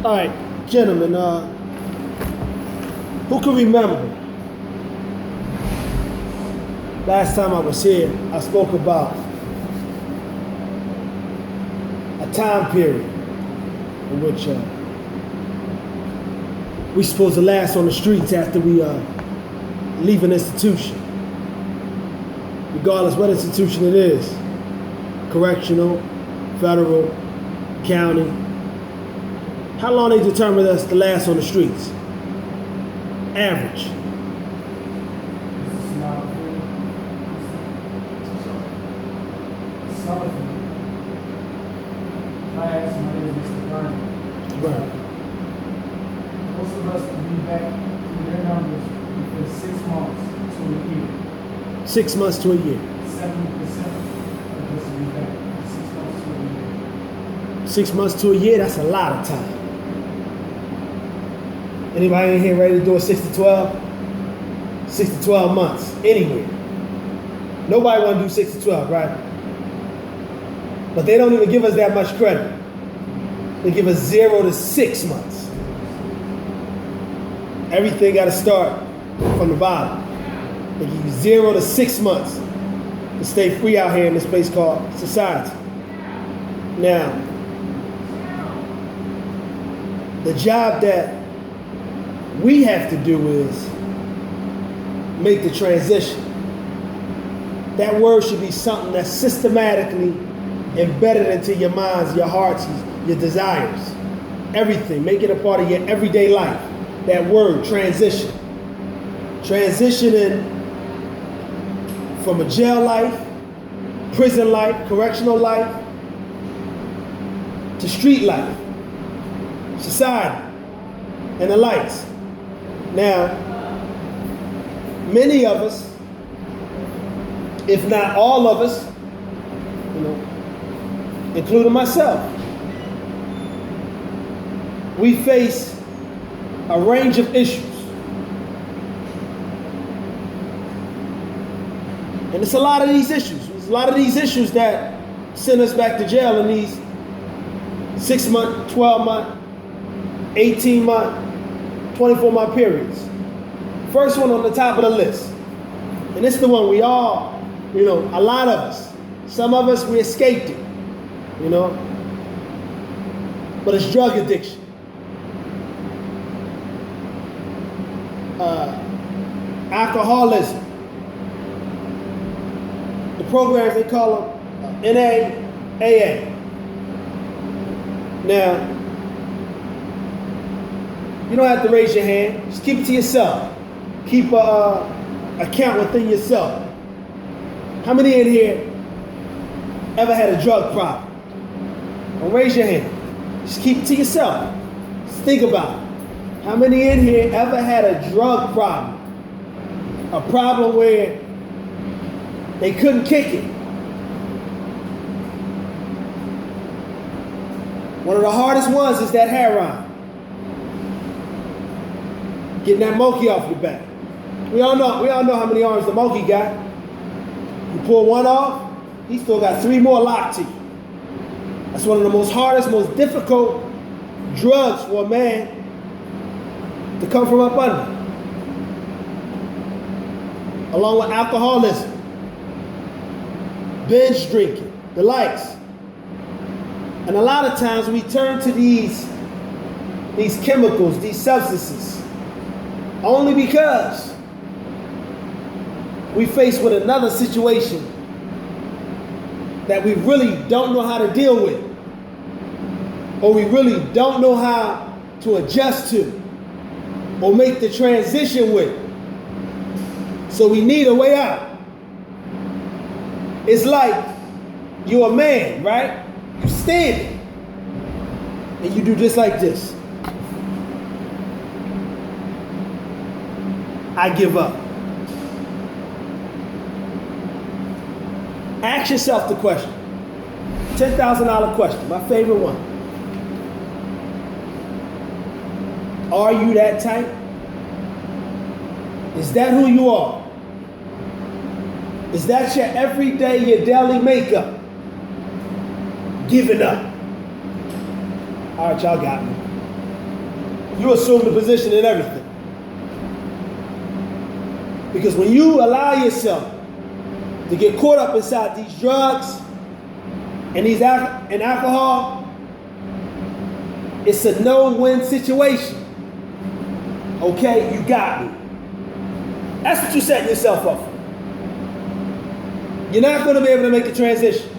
All right, gentlemen, who can remember last time I was here, I spoke about a time period in which we supposed to last on the streets after we leave an institution, regardless what institution it is, correctional, federal, county. How long they determined us to last on the streets? Average. Right. Most of us will be back to their numbers within 6 months to a year. 6 months to a year. 70% of us will be back in 6 months to a year. 6 months to a year, that's a lot of time. Anybody in here ready to do a 6 to 12? 6 to 12 months, anywhere. Nobody want to do 6 to 12, right? But they don't even give us that much credit. They give us 0 to 6 months. Everything got to start from the bottom. They give you 0 to 6 months to stay free out here in this place called society. Now, the job that we have to do is make the transition. That word should be something that's systematically embedded into your minds, your hearts, your desires, everything. Make it a part of your everyday life. That word, transition. Transitioning from a jail life, prison life, correctional life, to street life, society, and the lights. Now, many of us, if not all of us, including myself, we face a range of issues. And it's a lot of these issues. It's a lot of these issues that send us back to jail in these 6 month, 12 month, 18 month, 24-month periods. First one on the top of the list, and it's the one we all, a lot of us, some of us, we escaped it, but it's drug addiction. Alcoholism. The programs, they call them NA, AA. Now, you don't have to raise your hand. Just keep it to yourself. Keep a count within yourself. How many in here ever had a drug problem? Don't raise your hand. Just keep it to yourself. Just think about it. How many in here ever had a drug problem? A problem where they couldn't kick it? One of the hardest ones is that heroin. Getting that monkey off your back. We all know how many arms the monkey got. You pull one off, he still got 3 more locked to you. That's one of the most hardest, most difficult drugs for a man to come from up under. Along with alcoholism, binge drinking, the likes. And a lot of times we turn to these chemicals, these substances, only because we faced with another situation that we really don't know how to deal with, or we really don't know how to adjust to, or make the transition with. So we need a way out. It's like you're a man, right? You stand and you do just like this. I give up. Ask yourself the question. $10,000 question, my favorite one. Are you that type? Is that who you are? Is that your everyday, your daily makeup? Giving up. All right, y'all got me. You assume the position in everything. Because when you allow yourself to get caught up inside these drugs and and alcohol, it's a no-win situation. Okay, you got me. That's what you're setting yourself up for. You're not going to be able to make the transition.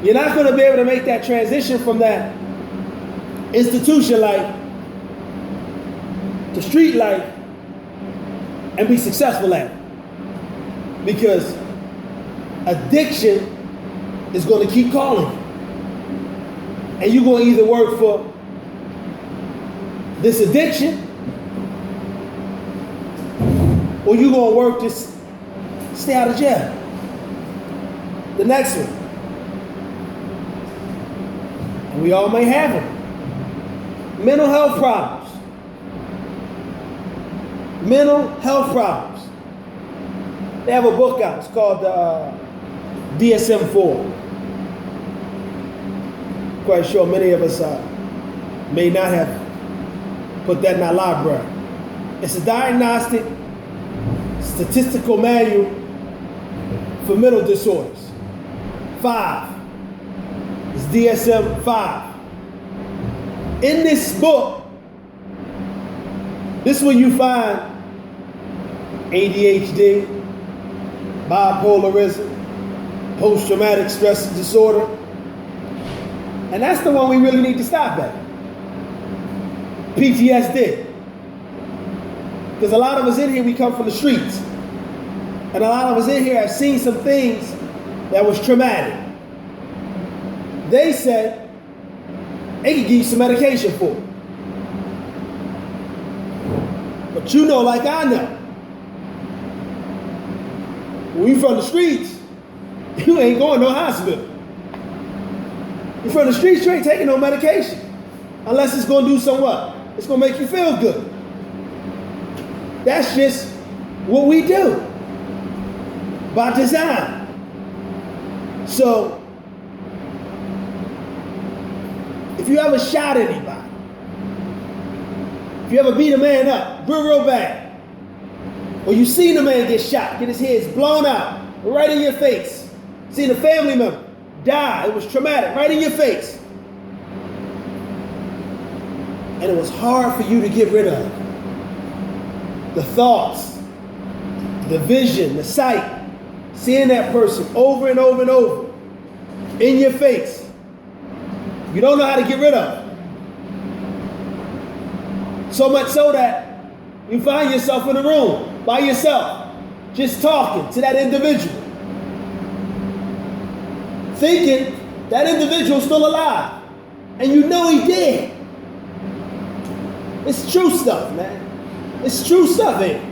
You're not going to be able to make that transition from that institution life to street life and be successful at it. Because addiction is going to keep calling you. And you're going to either work for this addiction or you're going to work to stay out of jail. The next one. And we all may have them. Mental health problems. Mental health problems. They have a book out. It's called DSM-4. Quite sure many of us may not have put that in our library. It's a diagnostic statistical manual for mental disorders. 5. It's DSM-5. In this book, this is where you find ADHD, bipolarism, post-traumatic stress disorder. And that's the one we really need to stop at. PTSD. Because a lot of us in here, we come from the streets. And a lot of us in here have seen some things that was traumatic. They said they could give you some medication for it. But you know, like I know, when you from the streets, you ain't going to no hospital. You from the streets, you ain't taking no medication. Unless it's going to do some what? It's going to make you feel good. That's just what we do. By design. So, if you ever shot anybody, if you ever beat a man up real bad, or you seen a man get shot, get his head blown out, right in your face, seen a family member die, it was traumatic, right in your face, and it was hard for you to get rid of the thoughts, the vision, the sight, seeing that person over and over and over in your face. You don't know how to get rid of it. So much so that you find yourself in a room by yourself, just talking to that individual, thinking that individual's still alive, and you know he dead. It's true stuff, man. It's true stuff, ain't it?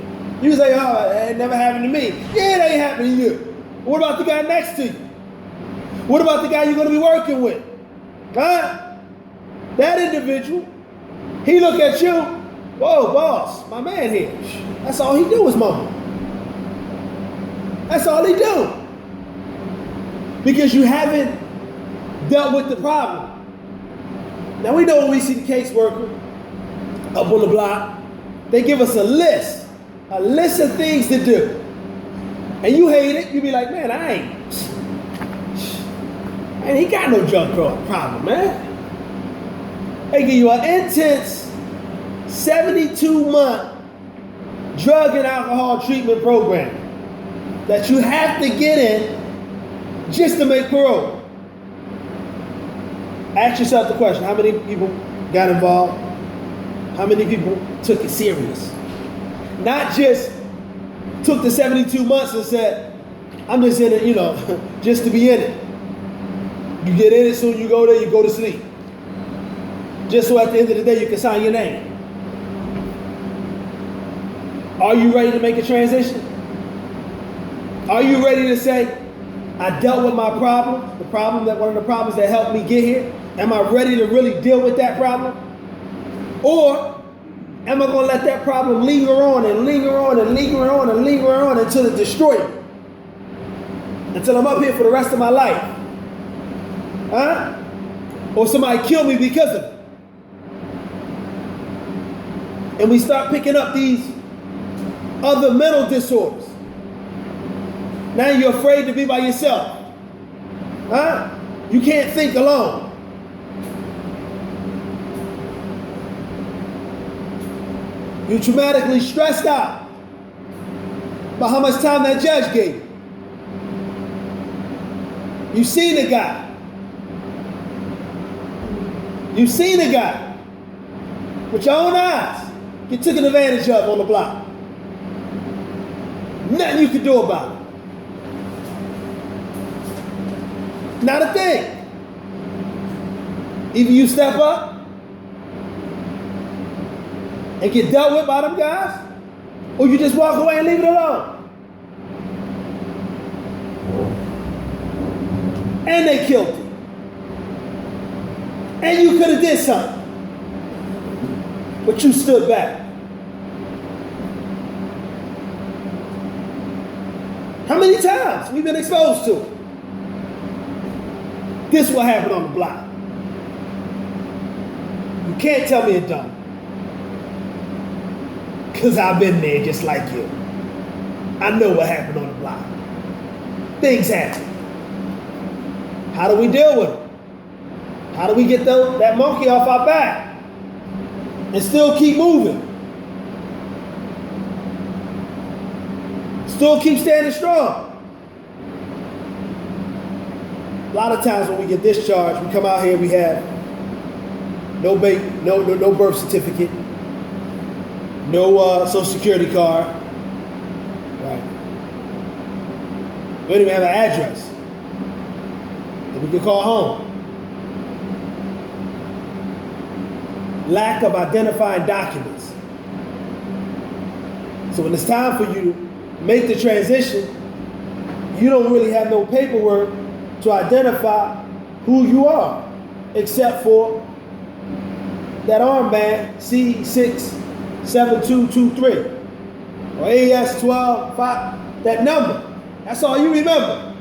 You say, oh, it never happened to me. Yeah, it ain't happening to you. What about the guy next to you? What about the guy you're going to be working with? Huh? That individual, he look at you, whoa, boss, my man here. That's all he do is mumble. That's all he do. Because you haven't dealt with the problem. Now we know when we see the caseworker up on the block, they give us a list of things to do. And you hate it, you be like, man, I ain't got no drug problem, man. They give you an intense 72-month drug and alcohol treatment program that you have to get in just to make parole. Ask yourself the question, how many people got involved? How many people took it serious? Not just took the 72 months and said, I'm just in it, just to be in it. You get in it, soon you go there, you go to sleep. Just so at the end of the day, you can sign your name. Are you ready to make a transition? Are you ready to say, I dealt with my problem, one of the problems that helped me get here? Am I ready to really deal with that problem? Or am I going to let that problem linger on and linger on and linger on and linger on until it destroys me? Until I'm up here for the rest of my life? Huh? Or somebody kill me because of it? And we start picking up these other mental disorders. Now you're afraid to be by yourself. Huh? You can't think alone. You're traumatically stressed out by how much time that judge gave you. You've seen the guy. You've seen the guy with your own eyes get taken advantage of on the block. Nothing you can do about it. Not a thing. Either you step up and get dealt with by them guys, or you just walk away and leave it alone. And they killed you. And you could have did something. But you stood back. How many times we've been exposed to it? This will happen on the block. You can't tell me it don't. Because I've been there just like you. I know what happened on the block. Things happen. How do we deal with it? How do we get that monkey off our back and still keep moving? Still keep standing strong. A lot of times when we get discharged, we come out here, we have no birth certificate, no social security card, right? We don't even have an address that we can call home. Lack of identifying documents. So when it's time for you to make the transition, you don't really have no paperwork to identify who you are, except for that armband C67223 or AS125, that number. That's all you remember.